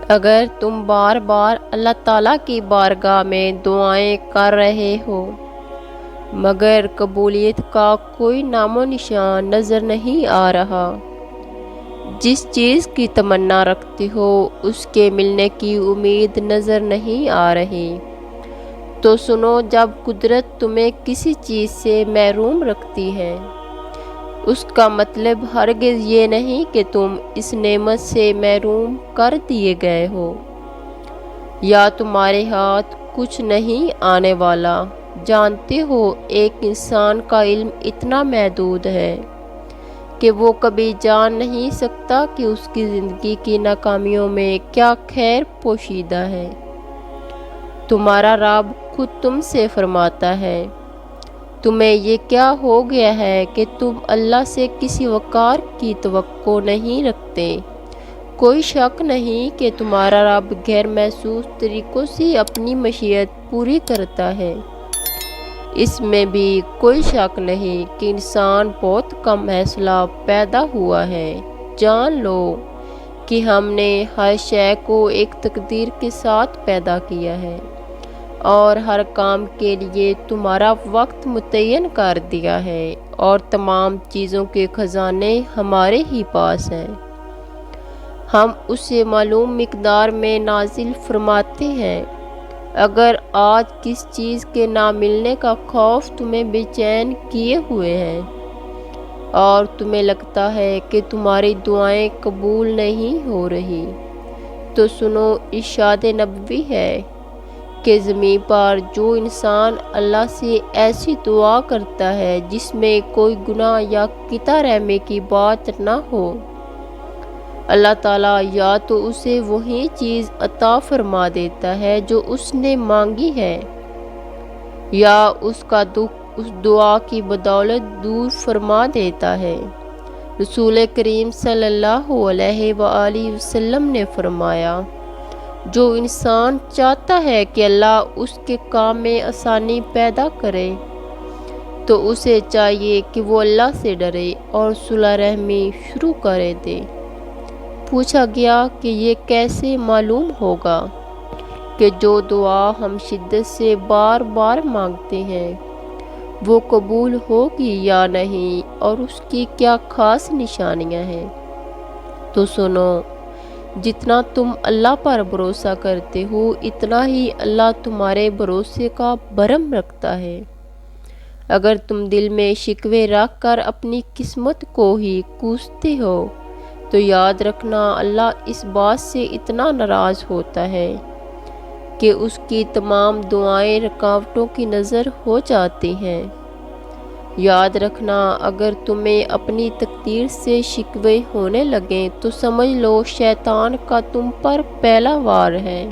اگر تم بار بار اللہ تعالیٰ کی بارگاہ میں دعائیں کر رہے ہو مگر قبولیت کا کوئی نام و نشان نظر نہیں آ رہا، جس چیز کی تمنا رکھتے ہو اس کے ملنے کی امید نظر نہیں آ رہی، تو سنو، جب قدرت تمہیں کسی چیز سے محروم رکھتی ہے اس کا مطلب ہرگز یہ نہیں کہ تم اس نعمت سے محروم کر دیے گئے ہو یا تمہارے ہاتھ کچھ نہیں آنے والا۔ جانتے ہو، ایک انسان کا علم اتنا محدود ہے کہ وہ کبھی جان نہیں سکتا کہ اس کی زندگی کی ناکامیوں میں کیا خیر پوشیدہ ہے۔ تمہارا رب خود تم سے فرماتا ہے، تمہیں یہ کیا ہو گیا ہے کہ تم اللہ سے کسی وقار کی توقع نہیں رکھتے؟ کوئی شک نہیں کہ تمہارا رب غیر محسوس طریقوں سے اپنی مشیت پوری کرتا ہے۔ اس میں بھی کوئی شک نہیں کہ انسان بہت کم حوصلہ پیدا ہوا ہے۔ جان لو کہ ہم نے ہر شے کو ایک تقدیر کے ساتھ پیدا کیا ہے اور ہر کام کے لیے تمہارا وقت متعین کر دیا ہے، اور تمام چیزوں کے خزانے ہمارے ہی پاس ہیں۔ ہم اسے معلوم مقدار میں نازل فرماتے ہیں۔ اگر آج کس چیز کے نہ ملنے کا خوف تمہیں بے چین کیے ہوئے ہے اور تمہیں لگتا ہے کہ تمہاری دعائیں قبول نہیں ہو رہی، تو سنو، ارشاد نبوی ہے کہ زمین پر جو انسان اللہ سے ایسی دعا کرتا ہے جس میں کوئی گناہ یا قطع رحمی کی بات نہ ہو، اللہ تعالیٰ یا تو اسے وہی چیز عطا فرما دیتا ہے جو اس نے مانگی ہے، یا اس کا دکھ اس دعا کی بدولت دور فرما دیتا ہے۔ رسول کریم صلی اللہ علیہ وآلہ وسلم نے فرمایا، جو انسان چاہتا ہے کہ اللہ اس کے کام میں آسانی پیدا کرے تو اسے چاہیے کہ وہ اللہ سے ڈرے اور صلح رحمی شروع کر دے۔ پوچھا گیا کہ یہ کیسے معلوم ہوگا کہ جو دعا ہم شدت سے بار بار مانگتے ہیں وہ قبول ہوگی یا نہیں، اور اس کی کیا خاص نشانیاں ہیں؟ تو سنو، جتنا تم اللہ پر بھروسہ کرتے ہو اتنا ہی اللہ تمہارے بھروسے کا بھرم رکھتا ہے۔ اگر تم دل میں شکوے رکھ کر اپنی قسمت کو ہی کوستے ہو تو یاد رکھنا، اللہ اس بات سے اتنا ناراض ہوتا ہے کہ اس کی تمام دعائیں رکاوٹوں کی نظر ہو جاتی ہیں۔ یاد رکھنا، اگر تمہیں اپنی تقدیر سے شکوے ہونے لگیں تو سمجھ لو شیطان کا تم پر پہلا وار ہے۔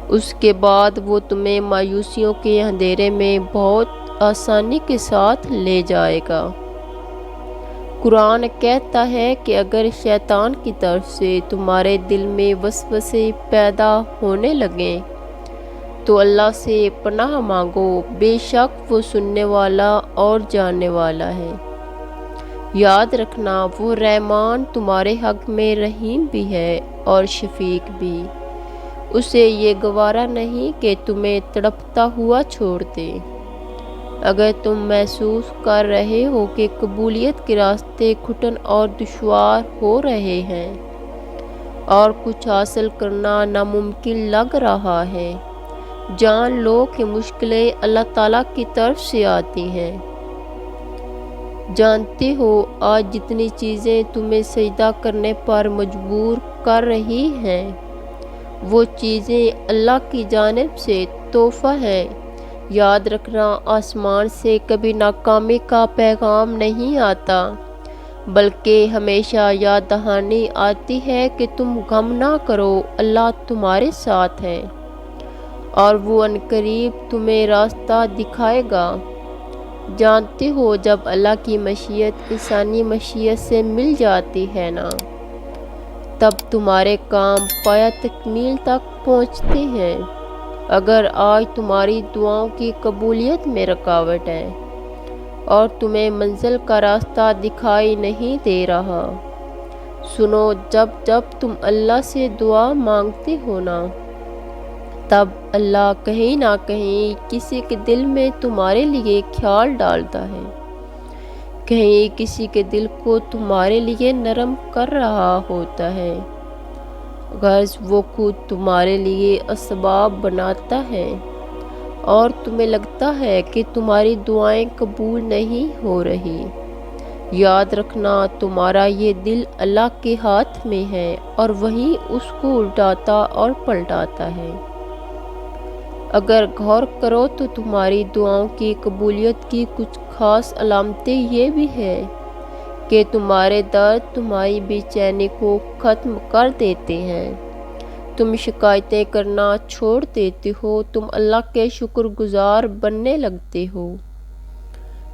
اس کے بعد وہ تمہیں مایوسیوں کے اندھیرے میں بہت آسانی کے ساتھ لے جائے گا۔ قرآن کہتا ہے کہ اگر شیطان کی طرف سے تمہارے دل میں وسوسے پیدا ہونے لگیں تو اللہ سے پناہ مانگو، بے شک وہ سننے والا اور جاننے والا ہے۔ یاد رکھنا، وہ رحمان تمہارے حق میں رحیم بھی ہے اور شفیق بھی۔ اسے یہ گوارا نہیں کہ تمہیں تڑپتا ہوا چھوڑ دے۔ اگر تم محسوس کر رہے ہو کہ قبولیت کے راستے گھٹن اور دشوار ہو رہے ہیں اور کچھ حاصل کرنا ناممکن لگ رہا ہے، جان لو کہ مشکلیں اللہ تعالیٰ کی طرف سے آتی ہیں۔ جانتے ہو، آج جتنی چیزیں تمہیں سجدہ کرنے پر مجبور کر رہی ہیں وہ چیزیں اللہ کی جانب سے تحفہ ہیں۔ یاد رکھنا، آسمان سے کبھی ناکامی کا پیغام نہیں آتا، بلکہ ہمیشہ یاد دہانی آتی ہے کہ تم غم نہ کرو، اللہ تمہارے ساتھ ہے اور وہ عنقریب تمہیں راستہ دکھائے گا۔ جانتے ہو، جب اللہ کی مشیت انسانی مشیت سے مل جاتی ہے نا، تب تمہارے کام پایہ تکمیل تک پہنچتے ہیں۔ اگر آج تمہاری دعاؤں کی قبولیت میں رکاوٹ ہے اور تمہیں منزل کا راستہ دکھائی نہیں دے رہا، سنو، جب جب تم اللہ سے دعا مانگتے ہو نا، تب اللہ کہیں نہ کہیں کسی کے دل میں تمہارے لیے خیال ڈالتا ہے، کہیں کسی کے دل کو تمہارے لیے نرم کر رہا ہوتا ہے، غرض وہ خود تمہارے لیے اسباب بناتا ہے اور تمہیں لگتا ہے کہ تمہاری دعائیں قبول نہیں ہو رہی۔ یاد رکھنا، تمہارا یہ دل اللہ کے ہاتھ میں ہے اور وہی اس کو الٹاتا اور پلٹاتا ہے۔ اگر غور کرو تو تمہاری دعاؤں کی قبولیت کی کچھ خاص علامتیں یہ بھی ہیں کہ تمہارے درد تمہاری بے چینی کو ختم کر دیتے ہیں، تم شکایتیں کرنا چھوڑ دیتے ہو، تم اللہ کے شکر گزار بننے لگتے ہو،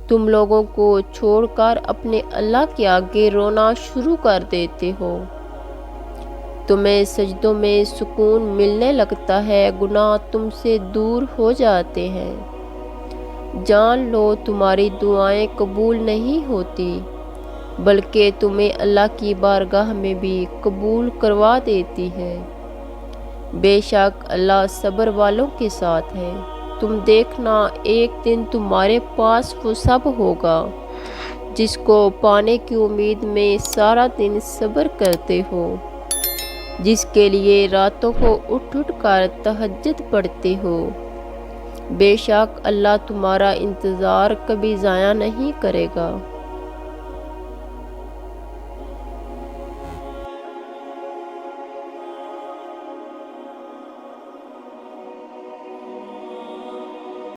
تم لوگوں کو چھوڑ کر اپنے اللہ کے آگے رونا شروع کر دیتے ہو، تمہیں سجدوں میں سکون ملنے لگتا ہے، گناہ تم سے دور ہو جاتے ہیں۔ جان لو، تمہاری دعائیں قبول نہیں ہوتی، بلکہ تمہیں اللہ کی بارگاہ میں بھی قبول کروا دیتی ہے۔ بے شک اللہ صبر والوں کے ساتھ ہے۔ تم دیکھنا، ایک دن تمہارے پاس وہ سب ہوگا جس کو پانے کی امید میں سارا دن صبر کرتے ہو، جس کے لیے راتوں کو اٹھ اٹھ کر تہجد پڑھتے ہو۔ بے شک اللہ تمہارا انتظار کبھی ضائع نہیں کرے گا۔